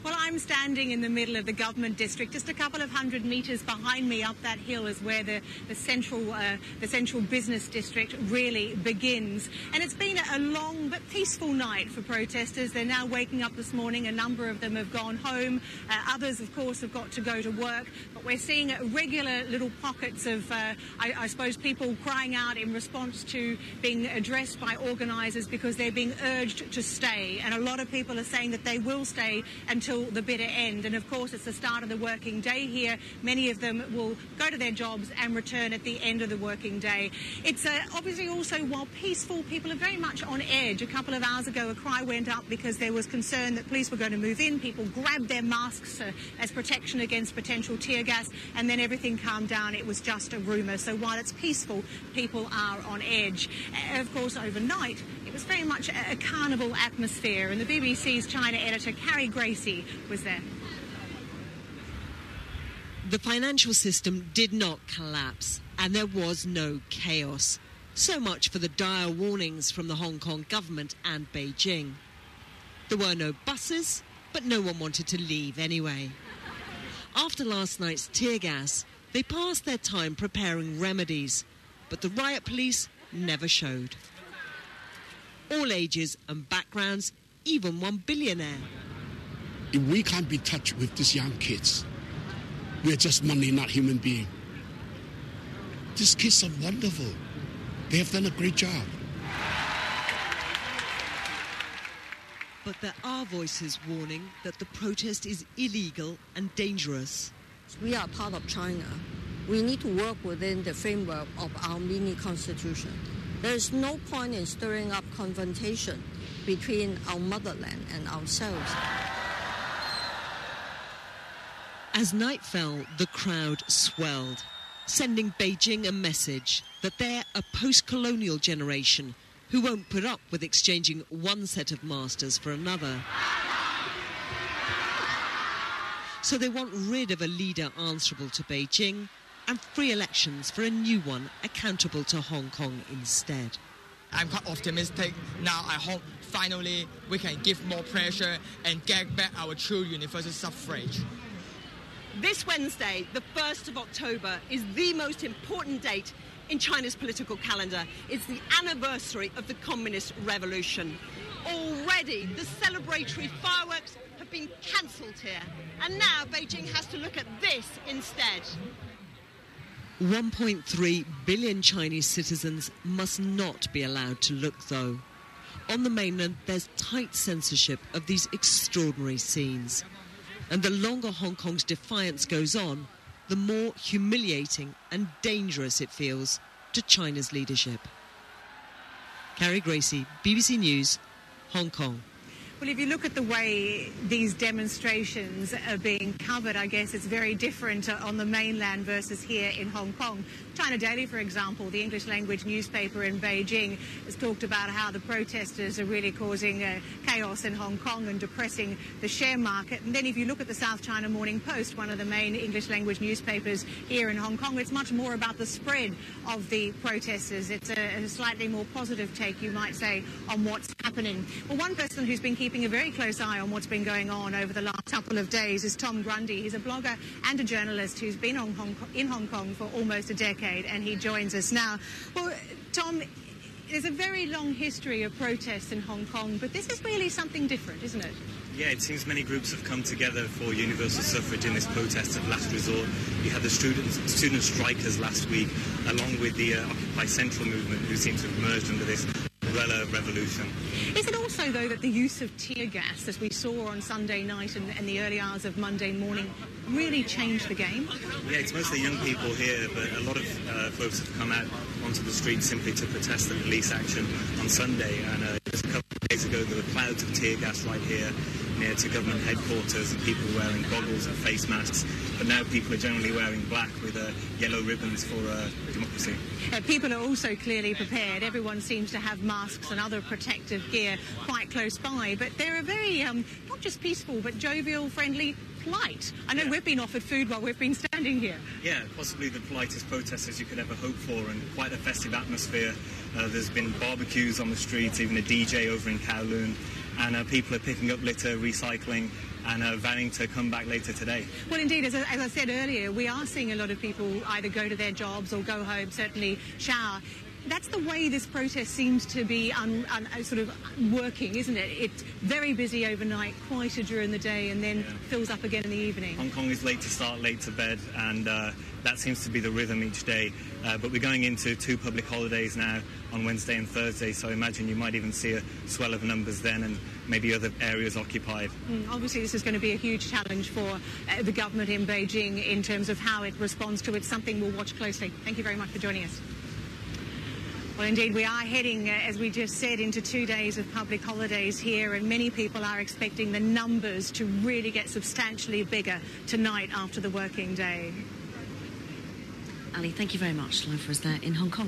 Well, I'm standing in the middle of the government district. Just a couple of hundred metres behind me up that hill is where the central business district really begins. And it's been a long but peaceful night for protesters. They're now waking up this morning. A number of them have gone home. Others, of course, have got to go to work. But we're seeing regular little pockets of, I suppose, people crying out in response to being addressed by organisers because they're being urged to stay. And a lot of people are saying that they will stay until the bitter end. And of course, it's the start of the working day here. Many of them will go to their jobs and return at the end of the working day. It's obviously also, while peaceful, people are very much on edge. A couple of hours ago, a cry went up because there was concern that police were going to move in. People grabbed their masks as protection against potential tear gas, and then everything calmed down. It was just a rumour. So while it's peaceful, people are on edge. Of course, overnight, it was very much a carnival atmosphere, and the BBC's China editor, Carrie Gracie, was there. The financial system did not collapse, and there was no chaos. So much for the dire warnings from the Hong Kong government and Beijing. There were no buses, but no one wanted to leave anyway. After last night's tear gas, they passed their time preparing remedies, but the riot police never showed. All ages and backgrounds, even one billionaire. If we can't be touched with these young kids, we're just money, not human being. These kids are wonderful. They have done a great job. But there are voices warning that the protest is illegal and dangerous. We are part of China. We need to work within the framework of our mini-constitution. There is no point in stirring up confrontation between our motherland and ourselves. As night fell, the crowd swelled, sending Beijing a message that they're a post-colonial generation who won't put up with exchanging one set of masters for another. So they want rid of a leader answerable to Beijing and free elections for a new one accountable to Hong Kong instead. I'm quite optimistic. Now I hope finally we can give more pressure and get back our true universal suffrage. This Wednesday, the 1st of October, is the most important date in China's political calendar. It's the anniversary of the Communist Revolution. Already, the celebratory fireworks have been cancelled here. And now Beijing has to look at this instead. 1.3 billion Chinese citizens must not be allowed to look, though. On the mainland, there's tight censorship of these extraordinary scenes. And the longer Hong Kong's defiance goes on, the more humiliating and dangerous it feels to China's leadership. Carrie Gracie, BBC News, Hong Kong. Well, if you look at the way these demonstrations are being covered, I guess it's very different on the mainland versus here in Hong Kong. China Daily, for example, the English language newspaper in Beijing, has talked about how the protesters are really causing chaos in Hong Kong and depressing the share market. And then if you look at the South China Morning Post, one of the main English language newspapers here in Hong Kong, it's much more about the spread of the protesters. It's a slightly more positive take, you might say, on what's happening. Well, one person who's been keeping a very close eye on what's been going on over the last couple of days is Tom Grundy. He's a blogger and a journalist who's been in Hong Kong for almost a decade, and he joins us now. Well, Tom, there's a very long history of protests in Hong Kong, but this is really something different, isn't it? Yeah, it seems many groups have come together for universal suffrage in this protest of last resort. You had the student strikers last week, along with the Occupy Central movement, who seem to have merged under this umbrella revolution. Is it also, though, that the use of tear gas, as we saw on Sunday night and the early hours of Monday morning, really changed the game? Yeah, it's mostly young people here, but a lot of folks have come out onto the streets simply to protest the police action on Sunday. And just a couple of days ago, there were clouds of tear gas right here near to government headquarters, and people wearing goggles and face masks. But now people are generally wearing black with yellow ribbons for democracy. People are also clearly prepared. Everyone seems to have masks and other protective gear quite close by. But they're a very, not just peaceful, but jovial, friendly, polite. I know we've been offered food while we've been standing here. Yeah, possibly the politest protesters you could ever hope for, and quite a festive atmosphere. There's been barbecues on the streets, even a DJ over in Kowloon. and people are picking up litter, recycling, and vowing to come back later today. Well, indeed, as I said earlier, we are seeing a lot of people either go to their jobs or go home, certainly shower. That's the way this protest seems to be sort of working, isn't it? It's very busy overnight, quieter during the day, and then fills up again in the evening. Hong Kong is late to start, late to bed, and that seems to be the rhythm each day. But we're going into 2 public holidays now on Wednesday and Thursday, so I imagine you might even see a swell of numbers then and maybe other areas occupied. Obviously, this is going to be a huge challenge for the government in Beijing in terms of how it responds to it. Something we'll watch closely. Thank you very much for joining us. Well, indeed, we are heading, as we just said, into 2 days of public holidays here, and many people are expecting the numbers to really get substantially bigger tonight after the working day. Ali, thank you very much. Live for us there in Hong Kong.